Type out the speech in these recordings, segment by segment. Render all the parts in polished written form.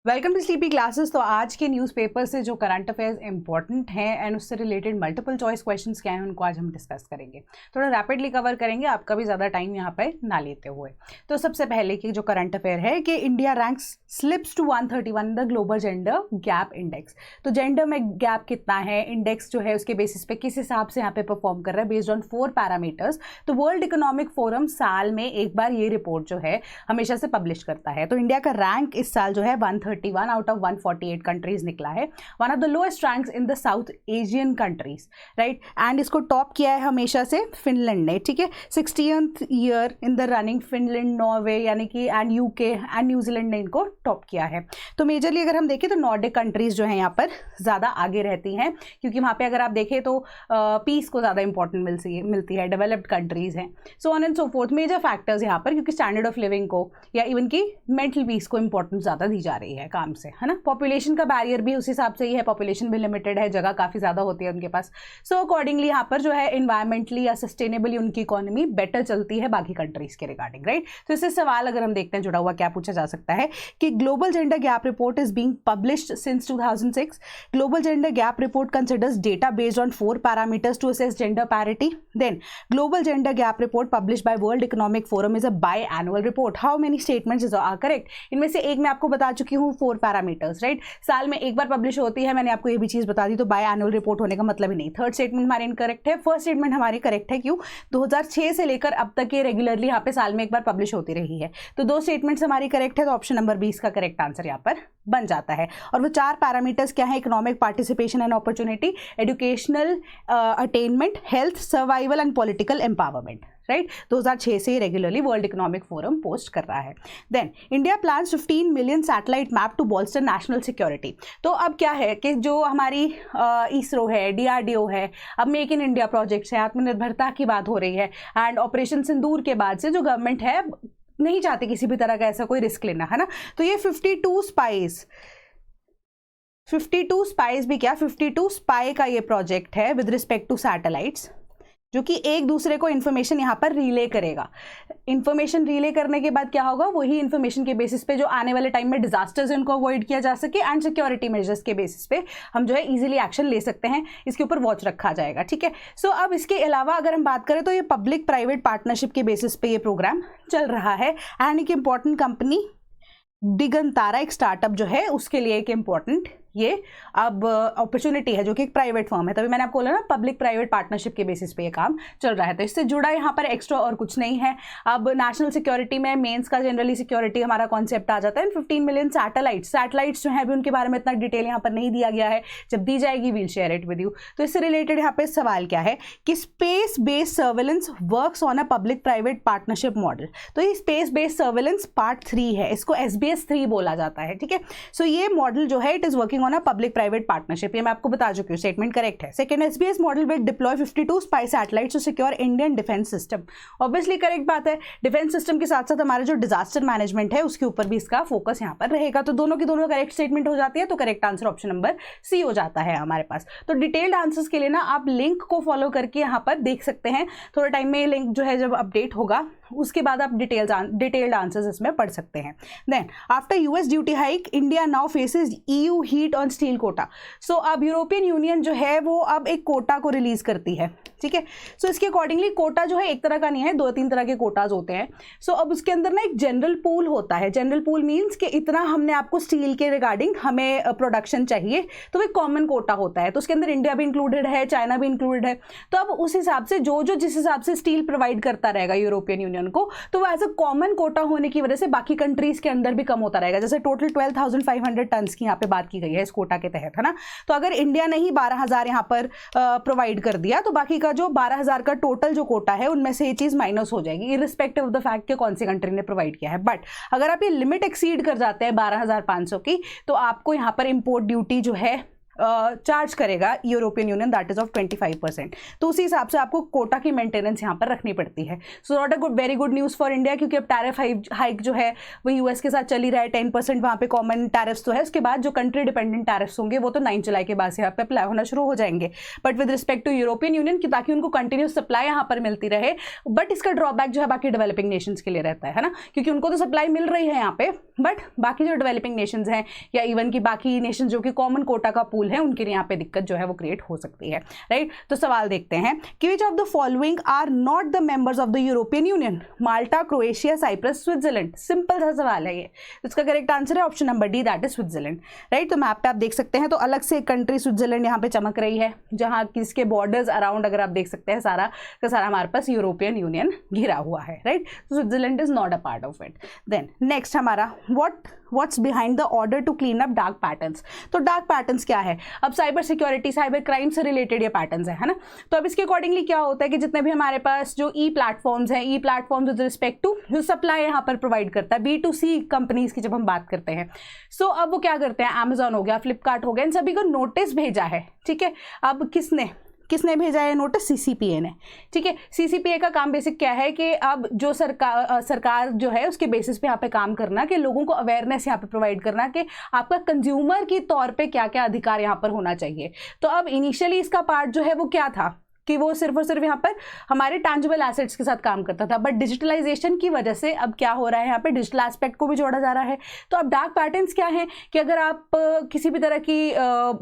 Welcome to sleepy classes. तो आज के न्यूज़पेपर से जो करंट अफेयर्स इंपॉर्टेंट हैं एंड उससे रिलेटेड मल्टीपल चॉइस क्वेश्चंस क्या हैं उनको आज हम डिस्कस करेंगे। थोड़ा रैपिडली कवर करेंगे, आपका भी ज़्यादा टाइम यहाँ पे ना लेते हुए। तो सबसे पहले की जो करंट अफेयर है कि India ranks slips to 131 the global gender gap index. तो जेंडर में गैप कितना है, इंडेक्स जो है उसके बेसिस पे किस हिसाब से यहाँ पे परफॉर्म कर रहा है बेस्ड ऑन 4 पैरामीटर्स। तो वर्ल्ड इकोनॉमिक फोरम साल में एक बार ये रिपोर्ट जो है हमेशा से पब्लिश करता है। तो इंडिया का रैंक इस साल जो है 131 आउट ऑफ 148 कंट्रीज निकला है, one of the lowest ranks in the south Asian countries, right. And इसको टॉप किया है हमेशा से फिनलैंड ने, ठीक है। 60th year in the running Finland, Norway यानी कि एंड यूके एंड न्यूजीलैंड ने इनको टॉप किया है। तो मेजरली अगर हम देखें तो नॉर्डिक कंट्रीज जो है यहाँ पर ज़्यादा आगे रहती हैं, क्योंकि वहाँ पे अगर आप देखें तो पीस को ज़्यादा इंपॉर्टेंट मिलती है, डेवलप्ड कंट्रीज हैं, so on and so forth. Major factors यहाँ पर, क्योंकि स्टैंडर्ड ऑफ लिविंग को या इवन की मेंटल पीस को इंपॉर्टेंस ज़्यादा दी जा रही है काम से, है ना। पॉपुलेशन का बैरियर भी उस हिसाब से ही है, पॉपुलेशन भी लिमिटेड है, जगह काफ़ी ज़्यादा होती है उनके पास। सो अकॉर्डिंगली यहाँ पर जो है इन्वायरमेंटली या सस्टेनेबली उनकी इकोनॉमी बेटर चलती है बाकी कंट्रीज के रिगार्डिंग, राइट। तो इससे सवाल अगर हम देखते हैं जुड़ा हुआ क्या पूछा जा सकता है कि global gender gap report is being published since 2006। Global gender gap report considers data based on 4 parameters to assess gender parity. Then global gender gap report published by world economic forum is a biannual report. How many statements are correct? इनमें से एक मैं आपको बता चुकी हूँ, 4 parameters, right. साल में एक बार पब्लिश होती है, मैंने आपको ये भी चीज बता दी, तो बाय एनुअल रिपोर्ट होने का मतलब ही नहीं। थर्ड स्टेटमेंट हमारी इनकरेक्ट है, फर्स्ट स्टेटमेंट हमारी करेक्ट है। क्यों? 2006 से लेकर अब तक ये रेगुलरली यहाँ पे साल में एक बार पब्लिश होती रही है, तो 2 स्टेटमेंट्स हमारी करेक्ट है, तो ऑप्शन नंबर 20 का करेक्ट आंसर यहाँ पर बन जाता है। और वो 4 पैरामीटर्स क्या है? Economic participation and opportunity, educational attainment, health, survival and political empowerment, right. 2006 से regularly world economic forum post कर रहा है। Then India plans 15 million satellite map to bolster national security. तो अब क्या है कि जो हमारी इसरो है, DRDO है, अब मेक इन इंडिया प्रोजेक्ट्स है, आत्मनिर्भरता की बात हो रही है, एंड ऑपरेशन सिंदूर के बाद से जो गवर्नमेंट है नहीं चाहती किसी भी तरह का ऐसा कोई रिस्क लेना, है ना। तो ये 52 स्पाइस भी क्या, 52 स्पाई का ये प्रोजेक्ट है विद रिस्पेक्ट टू सैटेलाइट्स, जो कि एक दूसरे को इन्फॉर्मेशन यहाँ पर रिले करेगा। इन्फॉर्मेशन रिले करने के बाद क्या होगा, वही इन्फॉर्मेशन के बेसिस पे जो आने वाले टाइम में डिजास्टर्स हैं उनको अवॉइड किया जा सके, एंड सिक्योरिटी मेजर्स के बेसिस पे हम जो है इजीली एक्शन ले सकते हैं, इसके ऊपर वॉच रखा जाएगा, ठीक है। सो अब इसके अलावा अगर हम बात करें तो ये पब्लिक प्राइवेट पार्टनरशिप के बेसिस पे ये प्रोग्राम चल रहा है, एंड एक इंपॉर्टेंट कंपनी दिगंतारा एक स्टार्टअप जो है उसके लिए एक इम्पॉर्टेंट ये अब अपॉर्चुनिटी है, जो कि एक प्राइवेट फर्म है। तभी मैंने आपको बोला ना पब्लिक प्राइवेट पार्टनरशिप के बेसिस पे ये काम चल रहा है, तो इससे जुड़ा यहाँ पर एक्स्ट्रा और कुछ नहीं है। अब नेशनल सिक्योरिटी में मेंस का जनरली सिक्योरिटी हमारा कॉन्सेप्ट आ जाता है। 15 मिलियन सैटेलाइट्स जो है अभी उनके बारे में इतना डिटेल यहाँ पर नहीं दिया गया है, जब दी जाएगी we'll share it with you. तो इससे रिलेटेड यहाँ पे सवाल क्या है कि space based surveillance works on a public private partnership model. तो ये स्पेस बेस्ड सर्वेलेंस पार्ट 3 है, इसको SBS 3 बोला जाता है, ठीक है। सो ये मॉडल जो है it is working on a public private partnership, ये मैं आपको बता चुकी हूँ, स्टेटमेंट करेक्ट है। Second, SBS model will deploy 52 spy satellites to secure Indian defence system. Obviously correct बात है, डिफेंस सिस्टम के साथ साथ हमारा जो डिजास्टर मैनेजमेंट है उसके ऊपर भी इसका फोकस यहाँ पर रहेगा। तो दोनों की दोनों करेक्ट स्टेटमेंट हो जाती है, तो correct answer option number C हो जाता है हमारे पास। तो डिटेल्ड आंसर्स के लिए ना आप लिंक को फॉलो करके यहाँ पर देख सकते हैं, थोड़ा टाइम में लिंक जो है जब अपडेट होगा उसके बाद आप डिटेल्ड आंसर्स इसमें पढ़ सकते हैं। Then after US duty hike India now faces EU heat on steel quota. So अब यूरोपियन यूनियन जो है वो अब एक कोटा को रिलीज करती है, ठीक है। सो इसके अकॉर्डिंगली कोटा जो है एक तरह का नहीं है, 2-3 तरह के कोटाज होते हैं। सो अब उसके अंदर ना एक जनरल पूल होता है। जनरल पूल मीन्स कि इतना हमने आपको स्टील के रिगार्डिंग हमें प्रोडक्शन चाहिए, तो एक कॉमन कोटा होता है। तो उसके अंदर इंडिया भी इंक्लूडेड है, चाइना भी इंक्लूडेड है। तो अब उस हिसाब से जो जिस हिसाब से स्टील प्रोवाइड करता रहेगा यूरोपियन यूनियन को, तो वो एज अ कॉमन कोटा होने की वजह से बाकी कंट्रीज के अंदर भी कम होता रहेगा। जैसे टोटल 12,500 टन की यहाँ पे बात की गई है इस कोटा के तहत, है ना। तो अगर इंडिया ने ही 12,000 यहाँ पर प्रोवाइड कर दिया, तो बाकी का जो 12,000 का टोटल जो कोटा है उनमें से ये चीज माइनस हो जाएगी, इररिस्पेक्टिव ऑफ द फैक्ट कि कौन सी कंट्री ने प्रोवाइड किया है। बट अगर आप ये लिमिट एक्सीड कर जाते हैं 12,500 की, तो आपको यहाँ पर इंपोर्ट ड्यूटी जो है चार्ज करेगा European union, that is of 25%। तो उसी हिसाब से आपको कोटा की मेंटेनेंस यहाँ पर रखनी पड़ती है। So not a good very good news for India, क्योंकि अब टैरिफ हाइक जो है वो यूएस के साथ चली रहा है, 10% वहाँ पे कॉमन टैरिफ्स तो है, उसके बाद जो कंट्री डिपेंडेंट टैरिफ्स होंगे वो तो 9 जुलाई के बाद से यहाँ पे अप्लाई होना शुरू हो जाएंगे। But with respect to European Union की, ताकि उनको कंटिन्यूस सप्लाई यहाँ पर मिलती रहे, बट इसका ड्रॉबैक जो है बाकी डेवलपिंग नेशंस के लिए रहता है ना, क्योंकि उनको तो सप्लाई मिल रही है यहाँ पे, बट बाकी जो डेवलपिंग नेशंस हैं या इवन की बाकी नेशंस जो कि कॉमन कोटा का पूल है, उनके लिए यहाँ पे दिक्कत जो है वो क्रिएट हो सकती है, राइट। तो सवाल देखते हैं कि which of the following are not the members of the European Union? Malta, Croatia, Cyprus, Switzerland. Simple सा सवाल है ये। इसका करेक्ट आंसर है option number D, that is Switzerland, right. तो मैप पे आप देख सकते हैं, तो अलग से एक कंट्री स्विट्जरलैंड यहाँ पे चमक रही है, जहाँ किसके बॉर्डर्स अराउंड अगर आप देख सकते हैं सारा का सारा हमारे पास यूरोपियन यूनियन घिरा हुआ है, राइट। तो Switzerland is not a part of it. Then next हमारा what's behind the order to clean up dark patterns. तो डार्क पैटर्न्स क्या है? अब साइबर सिक्योरिटी, साइबर क्राइम से रिलेटेड ये पैटर्न्स है ना। तो अब इसके अकॉर्डिंगली क्या होता है कि जितने भी हमारे पास जो ई प्लेटफॉर्म्स हैं, ई प्लेटफॉर्म्स विद रिस्पेक्ट टू जो सप्लाई यहाँ पर प्रोवाइड करता है, B2C कंपनीज की जब हम बात करते हैं, सो अब वो क्या करते हैं, अमेजॉन हो गया, फ्लिपकार्ट हो गया, इन सभी को नोटिस भेजा है, ठीक है। अब किसने भेजा है नोटिस? CCPA ने, ठीक है। CCPA का काम बेसिक क्या है कि अब जो सरकार जो है उसके बेसिस पे यहाँ पे काम करना, कि लोगों को अवेयरनेस यहाँ पे प्रोवाइड करना कि आपका कंज्यूमर की तौर पे क्या क्या अधिकार यहाँ पर होना चाहिए। तो अब इनिशियली इसका पार्ट जो है वो क्या था कि वो सिर्फ और सिर्फ यहाँ पर हमारे टैंजिबल एसेट्स के साथ काम करता था, बट डिजिटलाइजेशन की वजह से अब क्या हो रहा है, यहाँ पे डिजिटल एस्पेक्ट को भी जोड़ा जा रहा है। तो अब डार्क पैटर्न्स क्या है कि अगर आप किसी भी तरह की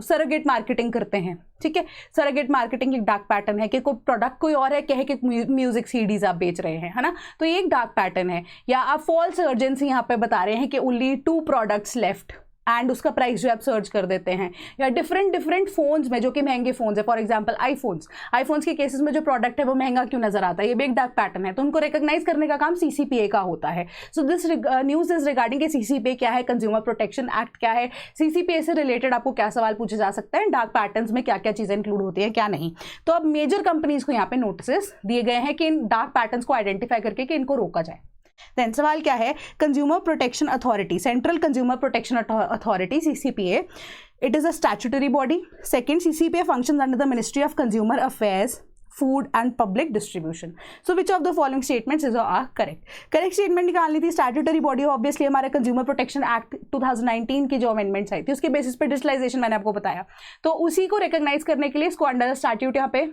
सरोगेट मार्केटिंग करते हैं, ठीक है, सरोगेट मार्केटिंग एक डार्क पैटर्न है कि कोई प्रोडक्ट कोई और है, कहे कि म्यूजिक CDs आप बेच रहे हैं, है ना, तो ये एक डार्क पैटर्न है। या आप फॉल्स अर्जेंसी यहाँ पे बता रहे हैं कि ओनली 2 प्रोडक्ट्स लेफ्ट एंड उसका प्राइस जो आप सर्च कर देते हैं, या डिफरेंट फोन्स में जो कि महंगे फोन्स है, फॉर एग्जांपल आईफोन्स के केसेस में जो प्रोडक्ट है वो महंगा क्यों नजर आता है, ये भी एक डार्क पैटर्न है। तो उनको रिकॉग्नाइज करने का काम CCPA का होता है। So this news is regarding CCPA क्या है, कंज्यूमर प्रोटेक्शन एक्ट क्या है, CCPA से रिलेटेड आपको क्या सवाल पूछे जा सकता है, डार्क पैटर्न्स में क्या क्या चीजें इंक्लूड होती है क्या नहीं। तो अब मेजर कंपनीज को यहाँ पे नोटिस दिए गए हैं कि इन डार्क पैटर्न्स को आइडेंटिफाई करके कि इनको रोका जाए। देन सवाल क्या है, consumer protection authority, central consumer protection authority CCPA, it is a statutory body. Second, CCPA functions under the Ministry of Consumer Affairs, Food and Public Distribution. So which of the following statements is correct? Correct statement निकालनी थी। Statutory body obviously हमारे consumer protection act 2019 की जो amendments आई थी उसके basis पे digitalisation मैंने आपको बताया, तो उसी को रिकॉग्नाइज करने के लिए इसको अंडर स्टैट्यूट यहाँ पे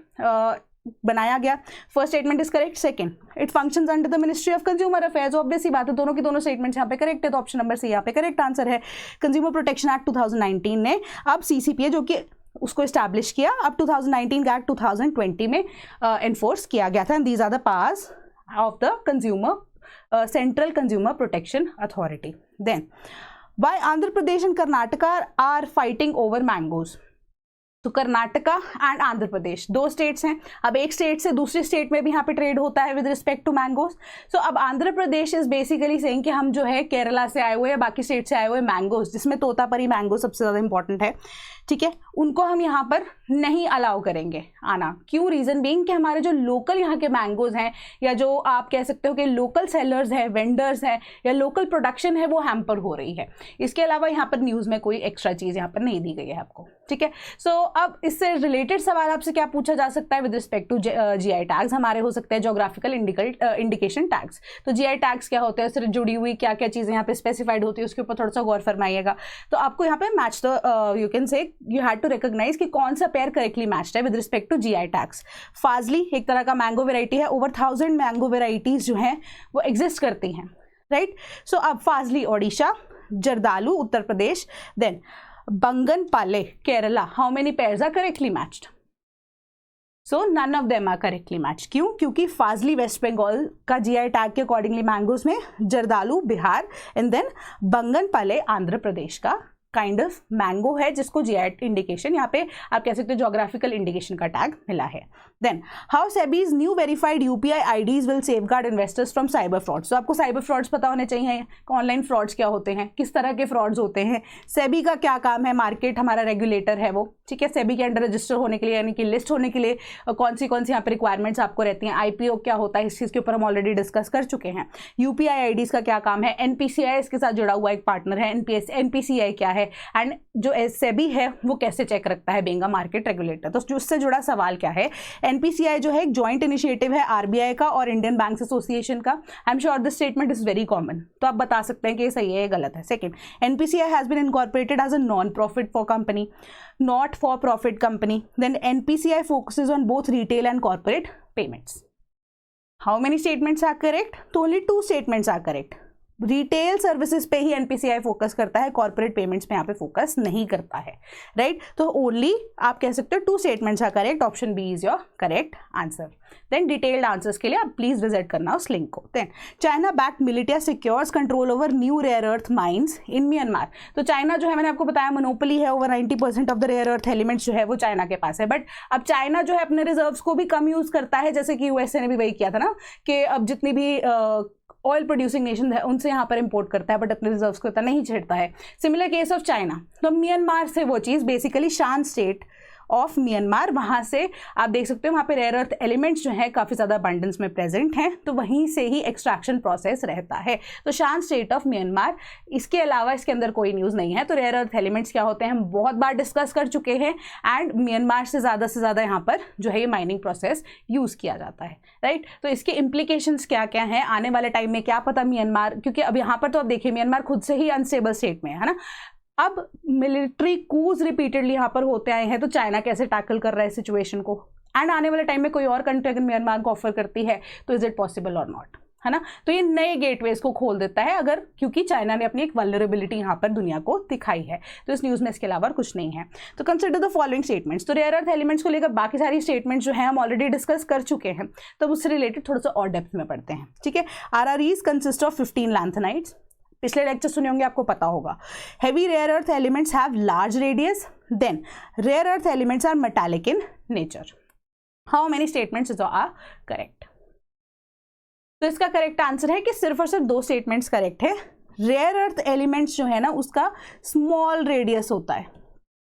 बनाया गया। First statement is correct. Second, it functions under the ministry of consumer affairs, obvious ही बात है, दोनों की दोनों स्टेटमेंट्स यहाँ पे करेक्ट है, तो ऑप्शन नंबर सी यहाँ पे करेक्ट आंसर है। कंज्यूमर प्रोटेक्शन एक्ट 2019 ने अब CCPA जो कि उसको इस्टेब्लिश किया, अब 2019 का एक्ट 2020 में एनफोर्स किया गया था। And these are the powers of the consumer central consumer protection authority. Then why Andhra Pradesh and Karnataka are fighting over mangoes. तो कर्नाटका एंड आंध्र प्रदेश 2 स्टेट्स हैं। अब एक स्टेट से दूसरी स्टेट में भी यहाँ पे ट्रेड होता है विद रिस्पेक्ट टू मैंगोज। सो अब Andhra Pradesh is basically saying कि हम जो है केरला से आए हुए या बाकी स्टेट से आए हुए मैंगोज, जिसमें तोतापरी मैंगो सबसे ज़्यादा इंपॉर्टेंट है, ठीक है, उनको हम यहाँ पर नहीं अलाउ करेंगे आना। क्यों? रीज़न बीइंग कि हमारे जो लोकल यहाँ के मैंगोज हैं, या जो आप कह सकते हो कि लोकल सेलर्स हैं, वेंडर्स हैं, या लोकल प्रोडक्शन है, वो हैम्पर हो रही है। इसके अलावा यहाँ पर न्यूज़ में कोई एक्स्ट्रा चीज़ यहाँ पर नहीं दी गई है आपको, ठीक है। सो अब इससे रिलेटेड सवाल आपसे क्या पूछा जा सकता है with respect to GI tags हमारे हो सकते हैं जोग्राफिकल इंडिकेशन टैग्स। तो GI टैग्स क्या होते हैं, उससे जुड़ी हुई क्या क्या चीज़ें यहाँ पे स्पेसिफाइड होती है, उसके ऊपर थोड़ा सा गौर फरमाइएगा। तो आपको यहाँ पे match the you can say you had to recognise कि कौन सा पेयर करेक्टली मैच्ड है with respect to GI tags. Fazli एक तरह का मैंगो वेराइटी है, ओवर 1000 मैंगो वेराइटीज जो हैं वो एग्जिस्ट करती हैं, राइट। सो अब Fazli Odisha, Zardalu Uttar Pradesh, then Banganapalle Kerala, how many pairs are correctly matched? So none of them are correctly match. क्यों? क्योंकि फाजली वेस्ट बंगाल का GI टैग के अकॉर्डिंगली मैंगोज में, जर्दालू बिहार, एंड देन बंगन पाले आंध्र प्रदेश का काइंड ऑफ मैंगो है जिसको GI इंडिकेशन, यहाँ पे आप कह सकते हो जोग्राफिकल इंडिकेशन का टैग मिला है। Then how SEBI's new verified UPI IDs will safeguard investors from cyber frauds. तो आपको साइबर फ्रॉड्स पता होने चाहिए, ऑनलाइन फ्रॉड्स क्या होते हैं, किस तरह के फ्रॉड्स होते हैं। सेबी का क्या काम है, मार्केट हमारा रेगुलेटर है वो, ठीक है। सेबी के अंडर रजिस्टर होने के लिए यानी कि लिस्ट होने के लिए कौन सी यहाँ पे रिक्वायरमेंट्स आपको रहती हैं, IPO क्या होता है, इस चीज़ के ऊपर हम ऑलरेडी डिस्कस कर चुके हैं। UPI IDs का क्या काम है, NPCI इसके साथ जुड़ा हुआ एक पार्टनर है, NPCI क्या है, है, एंड जो सेबी है वो कैसे चेक रखता है बीइंग अ मार्केट रेगुलेटर। तो उससे जुड़ा सवाल क्या है, एनपीसीआई जो है एक जॉइंट इनिशिएटिव है आरबीआई का और इंडियन बैंक्स एसोसिएशन का। I am sure this statement is very common, तो आप बता सकते हैं कि ये सही है या गलत है। Second, NPCI has been incorporated as a non profit for company, not for profit company. Then NPCI focuses on both retail and corporate payments. How many statements are correct? So only 2 statements are correct. Retail services पे ही NPCI focus करता है, corporate payments पे यहाँ पे focus नहीं करता है, right. तो ओनली आप कह सकते हो 2 statements are correct, option B is your correct answer. Then detailed answers के लिए आप प्लीज विजिट करना उस लिंक को। Then China backed militia secures control over new rare earth mines in Myanmar. तो चाइना जो है, मैंने आपको बताया मोनोपोली है, over 90% of the rare earth elements जो है वो चाइना के पास है। बट अब चाइना जो है अपने रिजर्व्स को भी कम यूज करता है, जैसे कि यूएसए ने भी वही किया था ना, कि अब जितनी भी ऑयल प्रोड्यूसिंग नेशन है उनसे यहाँ पर इंपोर्ट करता है, बट अपने रिजर्व्स को इतना नहीं छेड़ता है। सिमिलर केस ऑफ चाइना, तो म्यांमार से वो चीज़ बेसिकली शान स्टेट ऑफ म्यांमार, वहाँ से आप देख सकते हो वहाँ पे रेयर अर्थ एलिमेंट्स जो है काफ़ी ज़्यादा अबंडेंस में प्रेजेंट हैं, तो वहीं से ही एक्सट्रैक्शन प्रोसेस रहता है। तो शान स्टेट ऑफ म्यांमार, इसके अलावा इसके अंदर कोई न्यूज़ नहीं है। तो रेयर अर्थ एलिमेंट्स क्या होते हैं हम बहुत बार डिस्कस कर चुके हैं, एंड म्यांमार से ज़्यादा यहाँ पर जो है ये माइनिंग प्रोसेस यूज़ किया जाता है, राइट। तो इसके इम्प्लीकेशंस क्या क्या हैं आने वाले टाइम में, क्या पता म्यांमार, क्योंकि अब यहाँ पर तो आप देखिए म्यांमार खुद से ही अनस्टेबल स्टेट में है ना। अब मिलिट्री कूज रिपीटेडली यहाँ पर होते आए हैं, तो चाइना कैसे टैकल कर रहा है सिचुएशन को, एंड आने वाले टाइम में कोई और कंट्री अगर म्यांमार को ऑफर करती है तो इज इट पॉसिबल और नॉट, है ना। तो ये नए गेटवेज को खोल देता है, अगर क्योंकि चाइना ने अपनी एक वल्नरेबिलिटी यहाँ पर दुनिया को दिखाई है। तो इस न्यूज़ में इसके अलावा कुछ नहीं है। तो कंसिडर द फॉलोइंग स्टेटमेंट्स। तो रेयर अर्थ एलिमेंट्स को लेकर बाकी सारी स्टेटमेंट्स जो है हम ऑलरेडी डिस्कस कर चुके हैं, तो उससे रिलेटेड थोड़ा सा और डेप्थ में पढ़ते हैं, ठीक है। RREs कंसिस्ट ऑफ 15 लैंथेनाइड्स, पिछले लेक्चर सुने होंगे आपको पता होगा। Heavy rare earth elements have large radius, then rare earth elements are metallic in nature. How many statements are correct? तो इसका करेक्ट आंसर है कि सिर्फ और सिर्फ 2 स्टेटमेंट्स करेक्ट है। रेयर अर्थ एलिमेंट्स जो है ना उसका स्मॉल रेडियस होता है,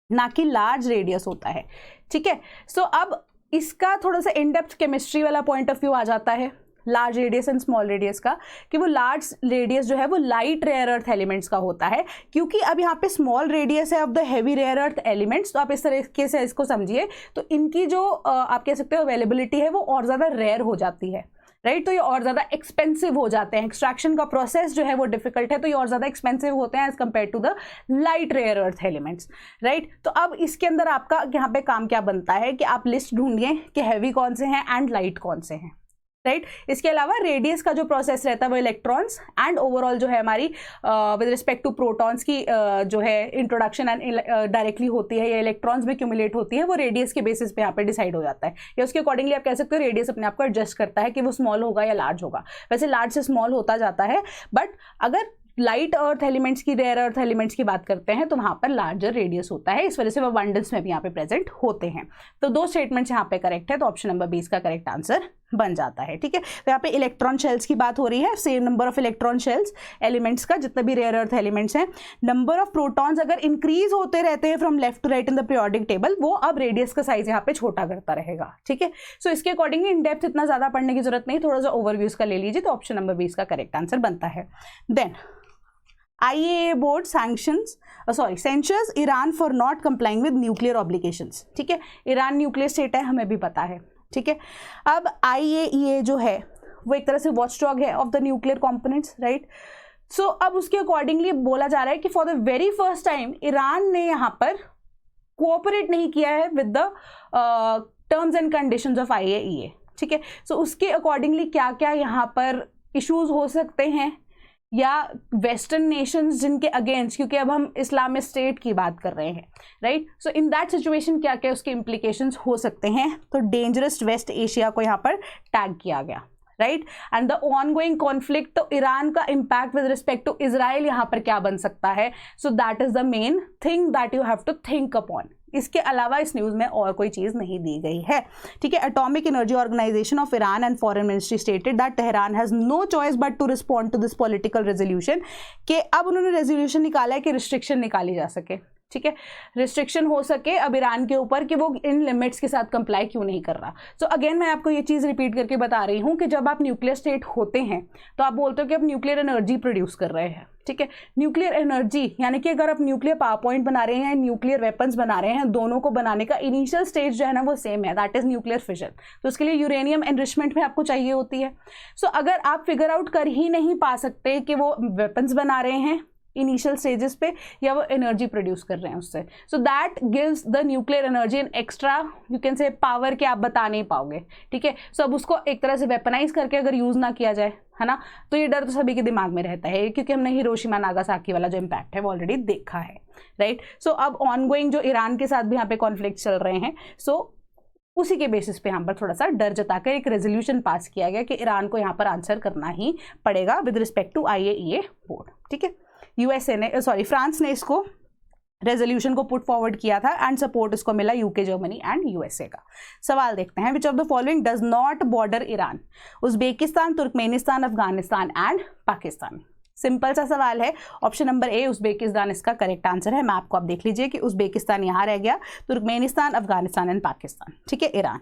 ना कि लार्ज रेडियस होता है, ठीक है। सो अब इसका थोड़ा सा इन डेप्थ केमिस्ट्री वाला पॉइंट ऑफ व्यू आ जाता है large radius and small radius का, कि वो लार्ज रेडियस जो है वो लाइट रेयर अर्थ एलिमेंट्स का होता है, क्योंकि अब यहाँ पे स्मॉल रेडियस है of the heavy rare earth elements. तो आप इस तरीके से इसको समझिए, तो इनकी जो आप कह सकते हो अवेलेबिलिटी है वो और ज़्यादा रेयर हो जाती है, राइट। तो ये और ज़्यादा एक्सपेंसिव हो जाते हैं, एक्सट्रैक्शन का प्रोसेस जो है वो डिफिकल्ट है, तो ये और ज़्यादा एक्सपेंसिव होते हैं as compare to the light rare earth elements, right. तो अब इसके अंदर आपका यहाँ पे काम क्या बनता है कि आप लिस्ट ढूंढिए कि हैवी कौन से हैं एंड लाइट कौन से हैं, राइट। इसके अलावा रेडियस का जो प्रोसेस रहता है वो इलेक्ट्रॉन्स एंड ओवरऑल जो है हमारी विद रिस्पेक्ट टू प्रोटॉन्स की जो है इंट्रोडक्शन एंड डायरेक्टली होती है या इलेक्ट्रॉन्स में क्यूमुलेट होती है, वो रेडियस के बेसिस पे यहाँ पे डिसाइड हो जाता है, या उसके अकॉर्डिंगली आप कह सकते हो रेडियस अपने आप को एडजस्ट करता है कि वो स्मॉल होगा या लार्ज होगा। वैसे लार्ज से स्मॉल होता जाता है, बट अगर लाइट अर्थ एलिमेंट्स की, रेयर अर्थ एलिमेंट्स की बात करते हैं तो वहाँ पर लार्जर रेडियस होता है, इस वजह से वो अबंडेंस में भी यहाँ पे प्रेजेंट होते हैं। तो 2 स्टेटमेंट्स यहाँ पे करेक्ट है, तो ऑप्शन नंबर 20 का करेक्ट आंसर बन जाता है, ठीक है। तो यहाँ पे इलेक्ट्रॉन शेल्स की बात हो रही है, same number of electron shells elements का जितने भी रेयर अर्थ एलिमेंट्स हैं, नंबर ऑफ प्रोटॉन्स अगर इंक्रीज होते रहते हैं from left to right in the periodic table, वो अब रेडियस का साइज यहाँ पे छोटा करता रहेगा, ठीक है। सो इसके अकॉर्डिंग इन डेप्थ इतना ज्यादा पढ़ने की जरूरत नहीं, थोड़ा सा ओवरव्यू का ले लीजिए, तो ऑप्शन नंबर 20 का करेक्ट आंसर बनता है। Then IAEA board censures Iran for not complying with nuclear obligations, ठीक है। ईरान न्यूक्लियर स्टेट है, हमें भी पता है, ठीक है। अब IAEA जो है वो एक तरह से वॉचडॉग है of the nuclear components, right. So अब उसके अकॉर्डिंगली बोला जा रहा है कि for the very first time Iran ने यहाँ पर कोऑपरेट नहीं किया है with the terms and conditions of IAEA, ठीक है। सो उसके अकॉर्डिंगली क्या क्या यहाँ पर इश्यूज हो सकते हैं, या वेस्टर्न नेशंस जिनके अगेंस्ट, क्योंकि अब हम इस्लामिक स्टेट की बात कर रहे हैं, right. So in that situation क्या क्या उसके इम्प्लीकेशंस हो सकते हैं, तो डेंजरस वेस्ट एशिया को यहाँ पर टैग किया गया, right. And the ongoing conflict, तो ईरान का impact with respect to Israel यहाँ पर क्या बन सकता है। So that is the main thing that you have to think upon. इसके अलावा इस न्यूज़ में और कोई चीज़ नहीं दी गई है, ठीक है। Atomic energy organisation of Iran and foreign ministry stated that Tehran has no choice but to respond to this political resolution, कि अब उन्होंने रेजोल्यूशन निकाला है कि रिस्ट्रिक्शन निकाली जा सके, ठीक है, रिस्ट्रिक्शन हो सके अब ईरान के ऊपर कि वो इन लिमिट्स के साथ कंप्लाई क्यों नहीं कर रहा। सो अगेन मैं आपको ये चीज़ रिपीट करके बता रही हूँ कि जब आप न्यूक्लियर स्टेट होते हैं तो आप बोलते हो कि आप न्यूक्लियर एनर्जी प्रोड्यूस कर रहे हैं, ठीक है। न्यूक्लियर एनर्जी यानी कि अगर आप न्यूक्लियर पावर पॉइंट बना रहे हैं, न्यूक्लियर वेपन्स बना रहे हैं, दोनों को बनाने का इनिशियल स्टेज जो है ना वो सेम है, दैट इज न्यूक्लियर फिशन। तो उसके लिए यूरेनियम एनरिचमेंट में आपको चाहिए होती है। सो अगर आप फिगर आउट कर ही नहीं पा सकते कि वो वेपन्स बना रहे हैं इनिशियल स्टेजेस पे या वो एनर्जी प्रोड्यूस कर रहे हैं उससे, so that gives the nuclear energy an extra you can से पावर के आप बता नहीं पाओगे, ठीक है। सो अब उसको एक तरह से वेपनाइज करके अगर यूज ना किया जाए, है ना, तो ये डर तो सभी के दिमाग में रहता है क्योंकि हमने हिरोशिमा नागासाकी वाला जो इम्पैक्ट है वो ऑलरेडी देखा है, राइट। सो अब ऑनगोइंग जो ईरान के साथ भी यहाँ पे कॉन्फ्लिक्ट चल रहे हैं, सो उसी के बेसिस पे यहाँ पर थोड़ा सा डर जताकर एक रेजोल्यूशन पास किया गया कि ईरान को यहाँ पर आंसर करना ही पड़ेगा with respect to IAEA board, ठीक है। फ्रांस ने इसको रेजोल्यूशन को पुट फॉरवर्ड किया था एंड सपोर्ट इसको मिला UK, जर्मनी एंड USA का। सवाल देखते हैं, विच of the following does not border Iran? Uzbekistan, Turkmenistan, Afghanistan and Pakistan. Simple सा सवाल है, ऑप्शन नंबर ए उज्बेकिस्तान इसका करेक्ट आंसर है। मैप को आप देख लीजिए कि उज्बेकिस्तान यहाँ रह गया, तुर्कमेनिस्तान, अफगानिस्तान एंड पाकिस्तान, ठीक है, ईरान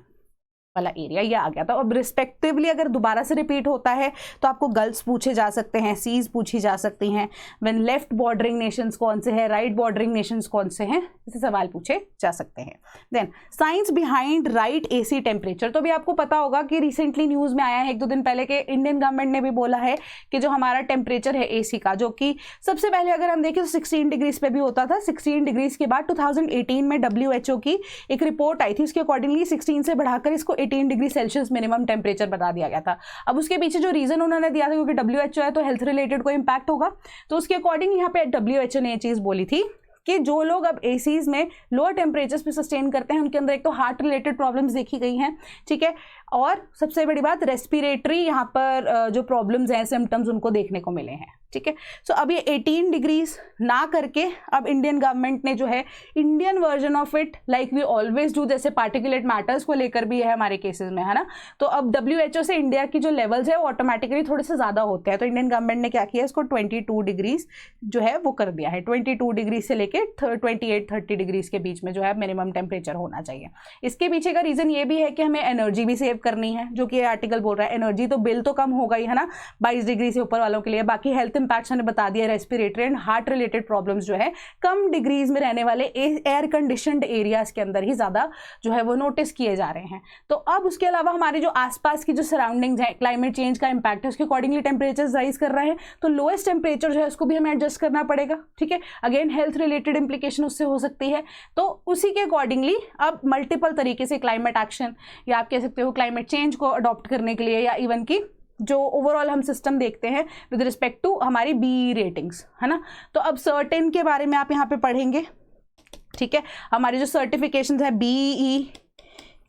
वाला एरिया ये आ गया था। अब रिस्पेक्टिवली अगर दोबारा से रिपीट होता है तो आपको गल्फ्स पूछे जा सकते हैं, सीज पूछी जा सकती हैं, व्हेन लेफ्ट बॉर्डरिंग नेशंस कौन से हैं, राइट बॉर्डरिंग नेशंस कौन से हैं, ऐसे सवाल पूछे जा सकते हैं। Then science behind right AC temperature, तो भी आपको पता होगा कि रिसेंटली न्यूज़ में आया है 1-2 दिन पहले के इंडियन गवर्नमेंट ने भी बोला है कि जो हमारा टेम्परेचर है AC का, जो कि सबसे पहले अगर हम देखें तो 16 डिग्रीज पे भी होता था, 16 डिग्रीज के बाद 2018 में WHO की एक रिपोर्ट आई थी, उसके अकॉर्डिंगली 16 से बढ़ाकर इसको 18 डिग्री सेल्सियस मिनिमम टेम्परेचर बता दिया गया था। अब उसके पीछे जो रीजन उन्होंने दिया था, क्योंकि WHO है तो हेल्थ रिलेटेड कोई इंपैक्ट होगा, तो उसके अकॉर्डिंग यहाँ पे WHO ने ये चीज बोली थी कि जो लोग अब ACs में लोअर टेम्परेचर्स पे सस्टेन करते हैं उनके अंदर एक तो हार्ट रिलेटेड प्रॉब्लम्स देखी गई हैं, ठीक है, और सबसे बड़ी बात रेस्पिरेटरी यहाँ पर जो प्रॉब्लम्स हैं, सिम्टम्स उनको देखने को मिले हैं, ठीक है। सो अब ये 18 डिग्रीज ना करके अब इंडियन गवर्नमेंट ने जो है Indian version of it like we always do, जैसे पार्टिकुलेट मैटर्स को लेकर भी है हमारे केसेस में, है ना, तो अब WHO से इंडिया की जो लेवल्स है वो ऑटोमेटिकली थोड़े से ज़्यादा होते हैं, तो इंडियन गवर्नमेंट ने क्या किया, इसको 22 डिग्रीज जो है वो कर दिया है, 22 डिग्री से लेके 28-30 डिग्रीज के बीच में जो है मिनिमम टेम्परेचर होना चाहिए। इसके पीछे का रीज़न ये भी है कि हमें एनर्जी भी सेव करनी है, जो कि ये आर्टिकल बोल रहा है, एनर्जी तो बिल तो कम होगा ही, है ना, 22 डिग्री से ऊपर वालों के लिए, बाकी हेल्थ इंपैक्ट्स मैंने बता दिया, respiratory and heart related problems जो है कम डिग्रीज में रहने वाले एयर कंडीशनड एरियाज के अंदर ही ज़्यादा जो है वो नोटिस किए जा रहे हैं। तो अब उसके अलावा हमारे जो आसपास की जो सराउंडिंग्स है, क्लाइमेट चेंज का इंपैक्ट है, उसके अकॉर्डिंगली टेम्परेचर राइज कर रहे हैं, तो लोएस्ट टेम्परेचर जो है उसको भी हमें एडजस्ट करना पड़ेगा, ठीक है। अगेन हेल्थ रिलेटेड इंप्लीकेशन उससे हो सकती है, तो उसी के अकॉर्डिंगली अब मल्टीपल तरीके से क्लाइमेट एक्शन या आप कह सकते हो क्लाइमेट चेंज को अडॉप्ट करने के लिए, या इवन की जो ओवरऑल हम सिस्टम देखते हैं विद रिस्पेक्ट टू हमारी BE रेटिंग्स, है ना, तो अब सर्टेन के बारे में आप यहाँ पे पढ़ेंगे, ठीक है। हमारी जो सर्टिफिकेशन है BE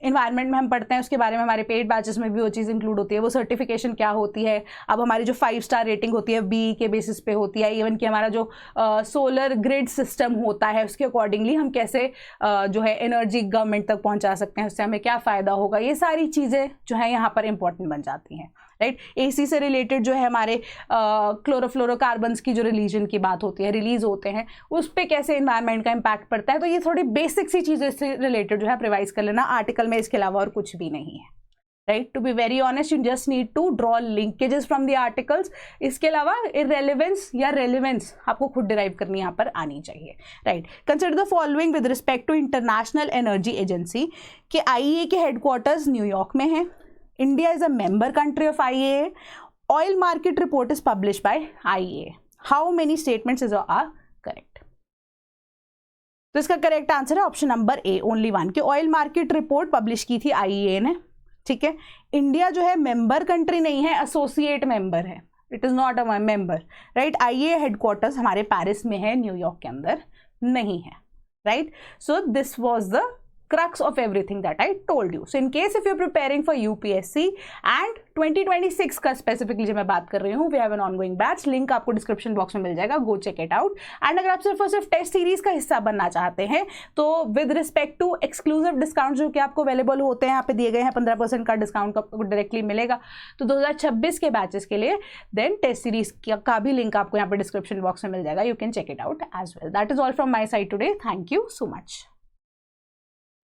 इन्वायरमेंट में हम पढ़ते हैं, उसके बारे में हमारे पेड बैचेस में भी वो चीज़ इंक्लूड होती है, वो सर्टिफिकेशन क्या होती है। अब हमारी जो 5 स्टार रेटिंग होती है BE के बेसिस पे होती है, इवन कि हमारा जो सोलर ग्रिड सिस्टम होता है उसके अकॉर्डिंगली हम कैसे जो है एनर्जी गवर्नमेंट तक पहुंचा सकते हैं, उससे हमें क्या फ़ायदा होगा, ये सारी चीज़ें जो है यहाँ पर इंपॉर्टेंट बन जाती हैं, राइट। AC से रिलेटेड जो है हमारे क्लोरोफ्लोरोकार्बन्स की जो रिलीज होते हैं उस पर कैसे इन्वायरमेंट का इम्पैक्ट पड़ता है, तो ये थोड़ी बेसिक सी चीज़ें से रिलेटेड जो है रिवाइज कर लेना आर्टिकल में, इसके अलावा और कुछ भी नहीं है, right. To be very honest, you just need to draw linkages from the articles, इसके अलावा इररेलेवेंस या रेलेवेंस आपको खुद डिराइव करनी यहाँ पर आनी चाहिए, right. Consider the following with respect to international energy agency कि IEA के हेडक्वार्टर्स न्यूयॉर्क में है, India is a member country of IEA. Oil market report is published by IEA. How many statements are correct? तो इसका correct answer है option number A, only 1, कि oil market report publish की थी IEA ने, ठीक है। इंडिया जो है मेंबर कंट्री नहीं है, एसोसिएट मेंबर है, it is not a member, right. IEA headquarters हमारे पेरिस में है, न्यूयॉर्क के अंदर नहीं है, right. So this was the crux of everything that I told you. So in case if you're preparing for UPSC and 2026 का specifically जो मैं बात कर रही हूँ, we have an ongoing batch, link आपको description box में मिल जाएगा, go check it out. And अगर आप सिर्फ और सिर्फ टेस्ट सीरीज का हिस्सा बनना चाहते हैं तो with respect to exclusive discount जो कि आपको available होते हैं, यहाँ पे दिए गए हैं 15% का डिस्काउंट आपको डायरेक्टली मिलेगा तो 2026 के बैचेस के लिए, देन टेस्ट सीरीज का भी लिंक आपको यहाँ पे डिस्क्रिप्शन बॉक्स में मिल जाएगा. You can check it out as well. That is all from my side today. Thank you so much.